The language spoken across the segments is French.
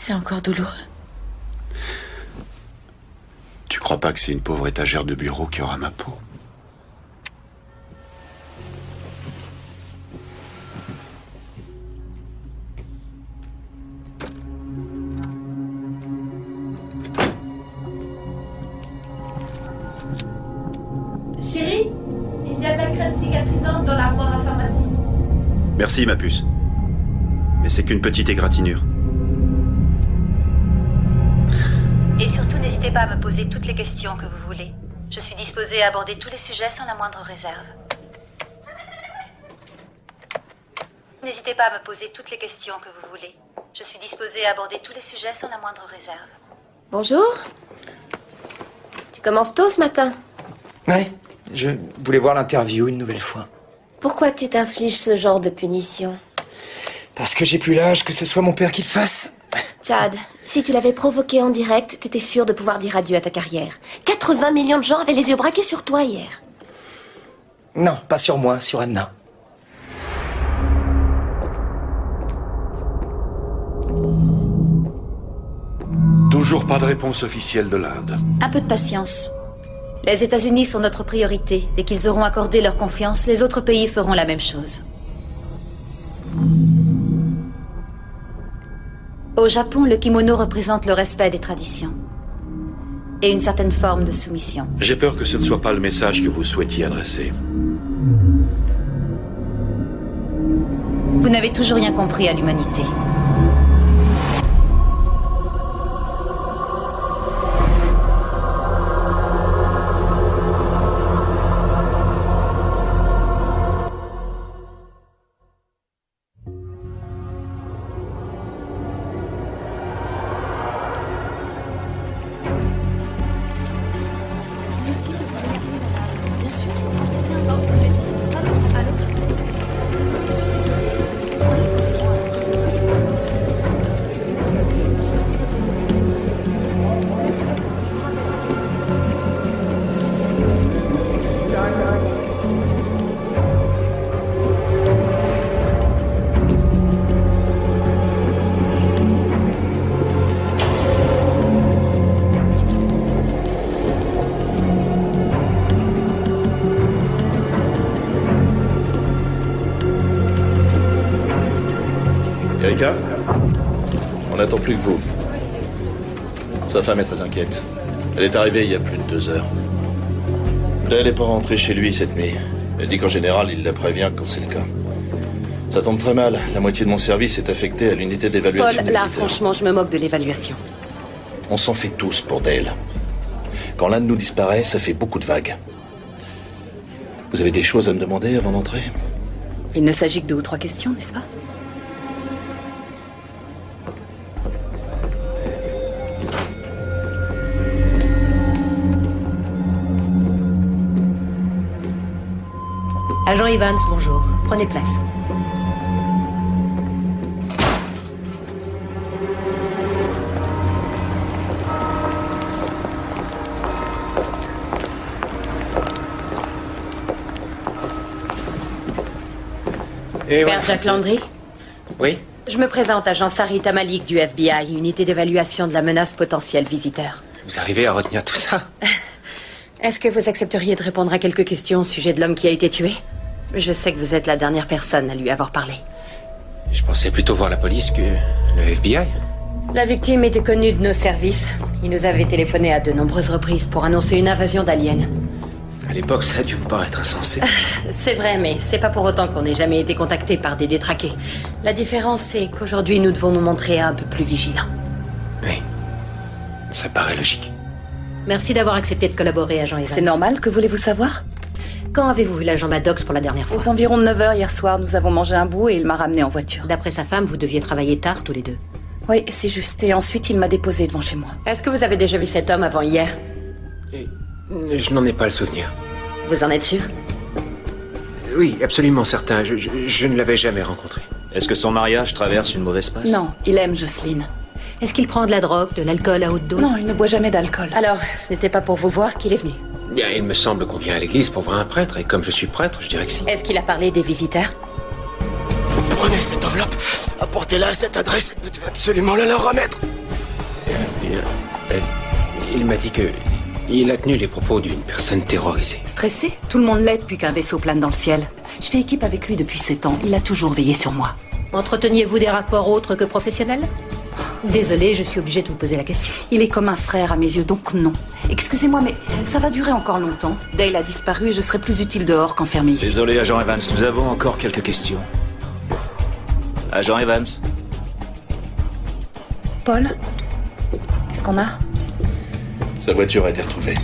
c'est encore douloureux. Tu crois pas que c'est une pauvre étagère de bureau qui aura ma peau? Chérie, il y a de la crème cicatrisante dans l'armoire à pharmacie. Merci, ma puce. Mais c'est qu'une petite égratignure. Et surtout, n'hésitez pas à me poser toutes les questions que vous voulez. Je suis disposée à aborder tous les sujets sans la moindre réserve. N'hésitez pas à me poser toutes les questions que vous voulez. Je suis disposée à aborder tous les sujets sans la moindre réserve. Bonjour. Tu commences tôt ce matin? Ouais, je voulais voir l'interview une nouvelle fois. Pourquoi tu t'infliges ce genre de punition? Parce que j'ai plus l'âge que ce soit mon père qui le fasse. Chad, si tu l'avais provoqué en direct, t'étais sûr de pouvoir dire adieu à ta carrière. 80 millions de gens avaient les yeux braqués sur toi hier. Non, pas sur moi, sur Anna. Toujours pas de réponse officielle de l'Inde. Un peu de patience. Les États-Unis sont notre priorité. Dès qu'ils auront accordé leur confiance, les autres pays feront la même chose. Au Japon, le kimono représente le respect des traditions et une certaine forme de soumission. J'ai peur que ce ne soit pas le message que vous souhaitiez adresser. Vous n'avez toujours rien compris à l'humanité. Erika, on n'attend plus que vous. Sa femme est très inquiète. Elle est arrivée il y a plus de 2 heures. Dale n'est pas rentré chez lui cette nuit. Elle dit qu'en général, il la prévient quand c'est le cas. Ça tombe très mal. La moitié de mon service est affectée à l'unité d'évaluation Paul, des là, visiteurs. franchement, je me moque de l'évaluation. On s'en fait tous pour Dale. Quand l'un de nous disparaît, ça fait beaucoup de vagues. Vous avez des choses à me demander avant d'entrer? Il ne s'agit que de 2 ou 3 questions, n'est-ce pas? Agent Evans, bonjour. Prenez place. Et Père Jack Landry? Oui? Je me présente, agent Sarita Malik du FBI, unité d'évaluation de la menace potentielle visiteur. Vous arrivez à retenir tout ça? Est-ce que vous accepteriez de répondre à quelques questions au sujet de l'homme qui a été tué? Je sais que vous êtes la dernière personne à lui avoir parlé. Je pensais plutôt voir la police que le FBI. La victime était connue de nos services. Il nous avait téléphoné à de nombreuses reprises pour annoncer une invasion d'aliens. À l'époque, ça a dû vous paraître insensé. C'est vrai, mais c'est pas pour autant qu'on n'ait jamais été contacté par des détraqués. La différence, c'est qu'aujourd'hui, nous devons nous montrer un peu plus vigilants. Oui. Ça paraît logique. Merci d'avoir accepté de collaborer, agent Evans. C'est normal, que voulez-vous savoir? Quand avez-vous vu l'agent Maddox pour la dernière fois? Aux environs de 9 h hier soir, nous avons mangé un bout et il m'a ramené en voiture. D'après sa femme, vous deviez travailler tard tous les deux. Oui, c'est juste. Et ensuite, il m'a déposé devant chez moi. Est-ce que vous avez déjà vu cet homme avant hier? Et je n'en ai pas le souvenir. Vous en êtes sûr? Oui, absolument certain. Je ne l'avais jamais rencontré. Est-ce que son mariage traverse une mauvaise passe? Non, il aime Jocelyne. Est-ce qu'il prend de la drogue, de l'alcool à haute dose? Non, il ne boit jamais d'alcool. Alors, ce n'était pas pour vous voir qu'il est venu? Bien, il me semble qu'on vient à l'église pour voir un prêtre, et comme je suis prêtre, je dirais que si. Est-ce qu'il a parlé des visiteurs? Prenez cette enveloppe, apportez-la à cette adresse, vous devez absolument la leur remettre. Bien. Il m'a dit que... il a tenu les propos d'une personne terrorisée. Stressé? Tout le monde l'est depuis qu'un vaisseau plane dans le ciel. Je fais équipe avec lui depuis 7 ans. Il a toujours veillé sur moi. Entreteniez-vous des rapports autres que professionnels? Désolée, je suis obligée de vous poser la question. Il est comme un frère à mes yeux, donc non. Excusez-moi, mais ça va durer encore longtemps. Dale a disparu et je serai plus utile dehors qu'enfermée ici. Désolé, agent Evans, nous avons encore quelques questions. Agent Evans? Paul? Qu'est-ce qu'on a? Sa voiture a été retrouvée.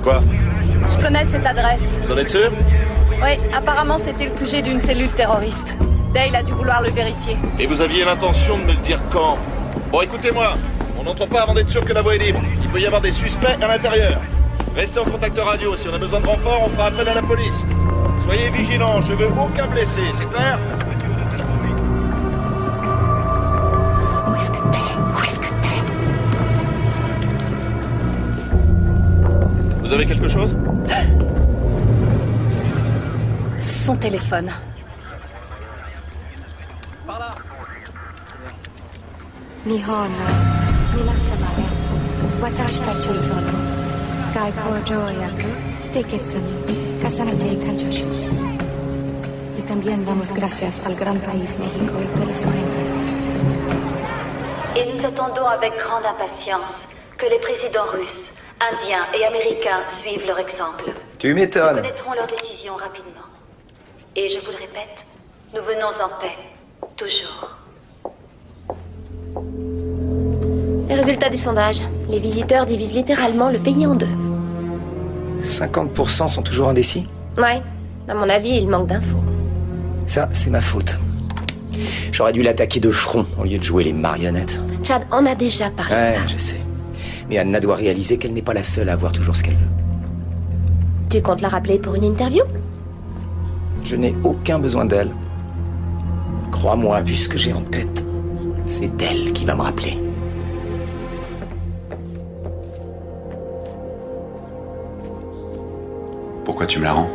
Quoi? Je connais cette adresse. Vous en êtes sûr? Oui, apparemment c'était le QG d'une cellule terroriste. Dale a dû vouloir le vérifier. Et vous aviez l'intention de me le dire quand? Bon, écoutez-moi. On n'entre pas avant d'être sûr que la voie est libre. Il peut y avoir des suspects à l'intérieur. Restez en contact radio. Si on a besoin de renfort, on fera appel à la police. Soyez vigilants. Je veux aucun blessé. C'est clair? Où est-ce que t'es? Où est-ce que t'es? Vous avez quelque chose? Son téléphone. Nihon, Minasamare, Watashi tachi no Gaikoujo yaku Teiketsu ni Kasanate kanshashimasu. Y también damos gracias al gran país México y toda su gente. Et nous attendons avec grande impatience que les présidents russes, indiens et américains suivent leur exemple. Tu m'étonnes. Nous connaîtrons leurs décisions rapidement. Et je vous le répète, nous venons en paix, toujours. Les résultats du sondage. Les visiteurs divisent littéralement le pays en deux. 50% sont toujours indécis? Ouais, à mon avis, il manque d'infos. Ça, c'est ma faute. J'aurais dû l'attaquer de front au lieu de jouer les marionnettes. Chad, on a déjà parlé de ça. Je sais. Mais Anna doit réaliser qu'elle n'est pas la seule à avoir toujours ce qu'elle veut. Tu comptes la rappeler pour une interview? Je n'ai aucun besoin d'elle. Crois-moi, vu ce que j'ai en tête, c'est elle qui va me rappeler. Pourquoi tu me la rends?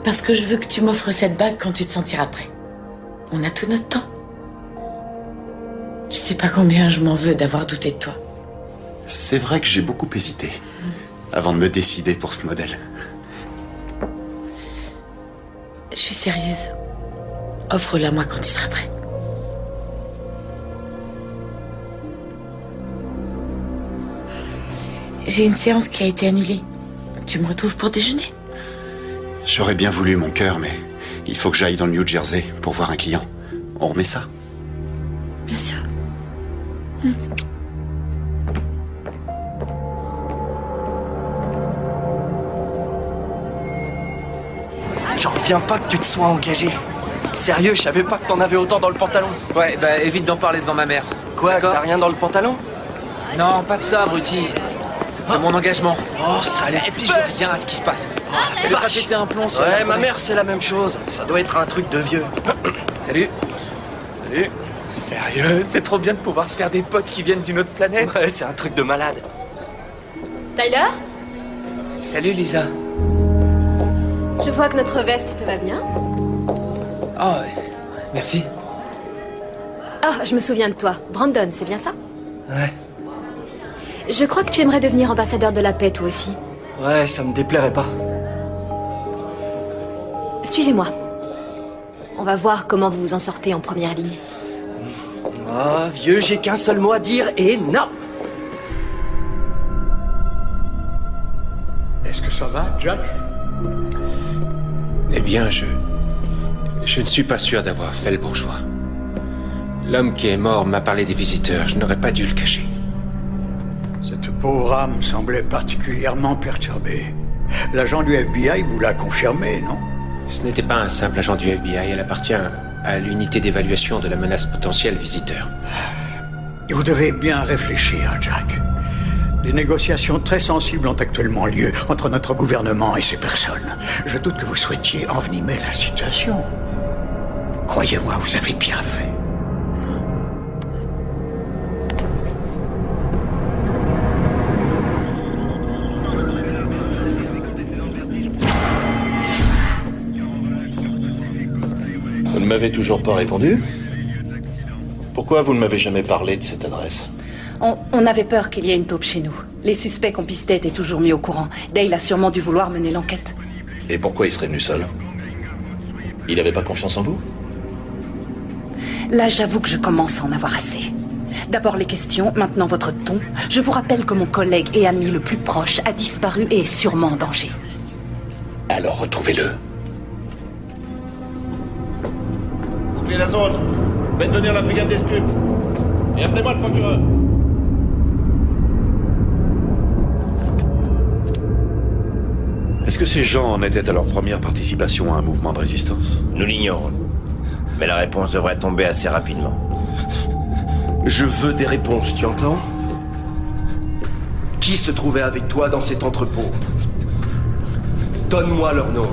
Parce que je veux que tu m'offres cette bague quand tu te sentiras prêt. On a tout notre temps. Tu sais pas combien je m'en veux d'avoir douté de toi. C'est vrai que j'ai beaucoup hésité avant de me décider pour ce modèle. Je suis sérieuse. Offre-la moi quand tu seras prêt. J'ai une séance qui a été annulée. Tu me retrouves pour déjeuner? J'aurais bien voulu, mon cœur, mais il faut que j'aille dans le New Jersey pour voir un client. On remet ça? Bien sûr. J'en reviens pas que tu te sois engagé. Sérieux, je savais pas que t'en avais autant dans le pantalon. Ouais, bah évite d'en parler devant ma mère. Quoi, t'as rien dans le pantalon? Non, pas de ça, abruti. De mon engagement. Oh, ça Et puis je reviens à ce qui se passe. Je vais pas péter un plomb sur Ouais, ma mère, c'est la même chose. Ça doit être un truc de vieux. Salut. Salut. Sérieux, c'est trop bien de pouvoir se faire des potes qui viennent d'une autre planète. Ouais, c'est un truc de malade. Tyler? Salut, Lisa. Je vois que notre veste te va bien. Oh, merci. Oh, je me souviens de toi. Brandon, c'est bien ça? Ouais. Je crois que tu aimerais devenir ambassadeur de la paix, toi aussi. Ouais, ça me déplairait pas. Suivez-moi. On va voir comment vous vous en sortez en première ligne. Ah, vieux, j'ai qu'un seul mot à dire et non! Est-ce que ça va, Jack? Eh bien, je ne suis pas sûr d'avoir fait le bon choix. L'homme qui est mort m'a parlé des visiteurs. Je n'aurais pas dû le cacher. Cette pauvre âme semblait particulièrement perturbée. L'agent du FBI vous l'a confirmé, non? Ce n'était pas un simple agent du FBI. Elle appartient à l'unité d'évaluation de la menace potentielle visiteur. Vous devez bien réfléchir, Jack. Des négociations très sensibles ont actuellement lieu entre notre gouvernement et ces personnes. Je doute que vous souhaitiez envenimer la situation. Croyez-moi, vous avez bien fait. m'avez toujours pas répondu? Pourquoi vous ne m'avez jamais parlé de cette adresse? On avait peur qu'il y ait une taupe chez nous. Les suspects qu'on pistait étaient toujours mis au courant. Dale a sûrement dû vouloir mener l'enquête. Et pourquoi il serait venu seul? Il n'avait pas confiance en vous? Là, j'avoue que je commence à en avoir assez. D'abord les questions, maintenant votre ton. Je vous rappelle que mon collègue et ami le plus proche a disparu et est sûrement en danger. Alors retrouvez-le. Bouclez la zone. Faites venir la brigade des stupes. Et appelez-moi le procureur. Est-ce que ces gens en étaient à leur première participation à un mouvement de résistance? Nous l'ignorons. Mais la réponse devrait tomber assez rapidement. Je veux des réponses, tu entends? Qui se trouvait avec toi dans cet entrepôt? Donne-moi leur nom.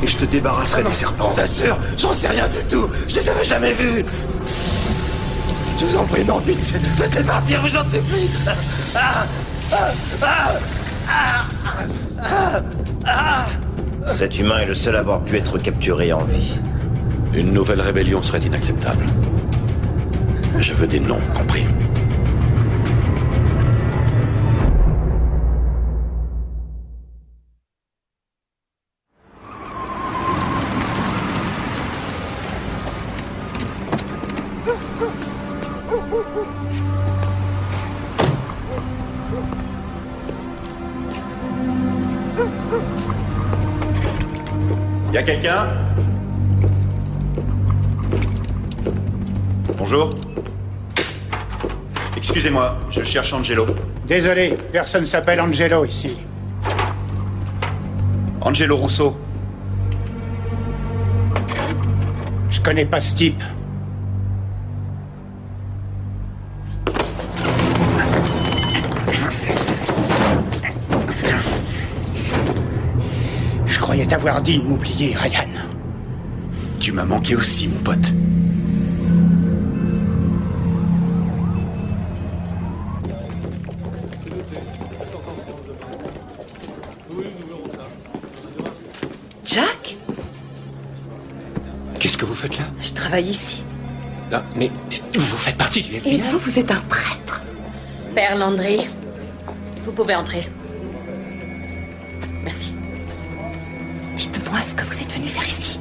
Et je te débarrasserai des serpents. T'assure, j'en sais rien du tout. Je les avais jamais vus. Je vous en prie, non, vite. Faites-les partir, vous j'en supplie. Cet humain est le seul à avoir pu être capturé en vie. Une nouvelle rébellion serait inacceptable. Je veux des noms, compris? Y a quelqu'un? Bonjour. Excusez-moi, je cherche Angelo. Désolé, personne s'appelle Angelo ici. Angelo Russo. Je connais pas ce type. Je croyais t'avoir dit de m'oublier, Ryan. Tu m'as manqué aussi, mon pote. Jack? Qu'est-ce que vous faites là? Je travaille ici. Non, mais vous faites partie du FBI. Et vous êtes un prêtre. Père Landry, vous pouvez entrer. Merci. Dites-moi ce que vous êtes venu faire ici.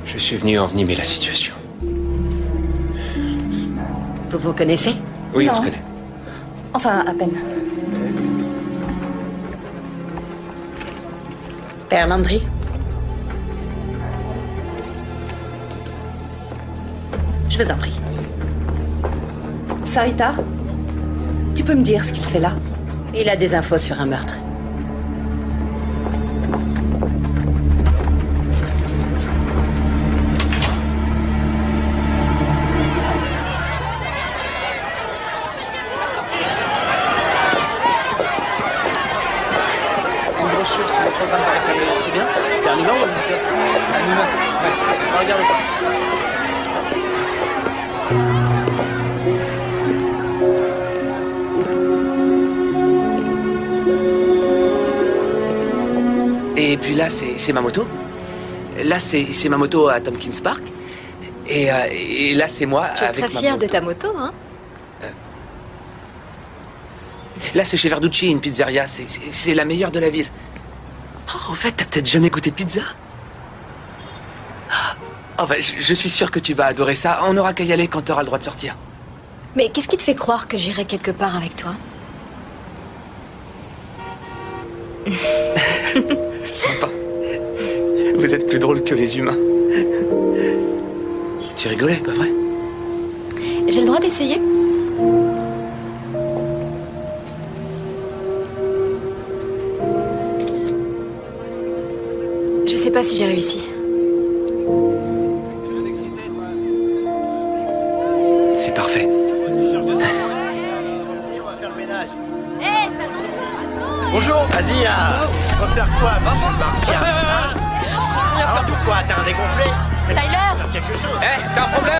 Je suis venu envenimer la situation. Vous vous connaissez? Oui, Non. on se connaît. Enfin, à peine. Père Landry? Je vous en prie. Sarita, tu peux me dire ce qu'il fait là? Il a des infos sur un meurtre. C'est une brochure sur le programme de réclamer. C'est bien? T'es un humain ou un visiteur? Un humain. Ouais. Regardez ça. Et puis là, c'est ma moto. Là, c'est ma moto à Tompkins Park. Et là, c'est moi Tu es avec très ma fier moto. de ta moto, hein? Là, c'est chez Verducci, une pizzeria. C'est la meilleure de la ville. Oh, en fait, t'as peut-être jamais goûté de pizza? Oh, bah, je suis sûr que tu vas adorer ça. On n'aura qu'à y aller quand t'auras le droit de sortir. Mais qu'est-ce qui te fait croire que j'irai quelque part avec toi? Sympa. Vous êtes plus drôle que les humains. Tu rigolais, pas vrai? J'ai le droit d'essayer? Je sais pas si j'ai réussi. C'est parfait. Bonjour. Vas-y, là. On va faire quoi, monsieur Martien? Hein? Alors, tout quoi? T'as un dégonflé? Tyler! Quelque chose. Eh, t'as un problème?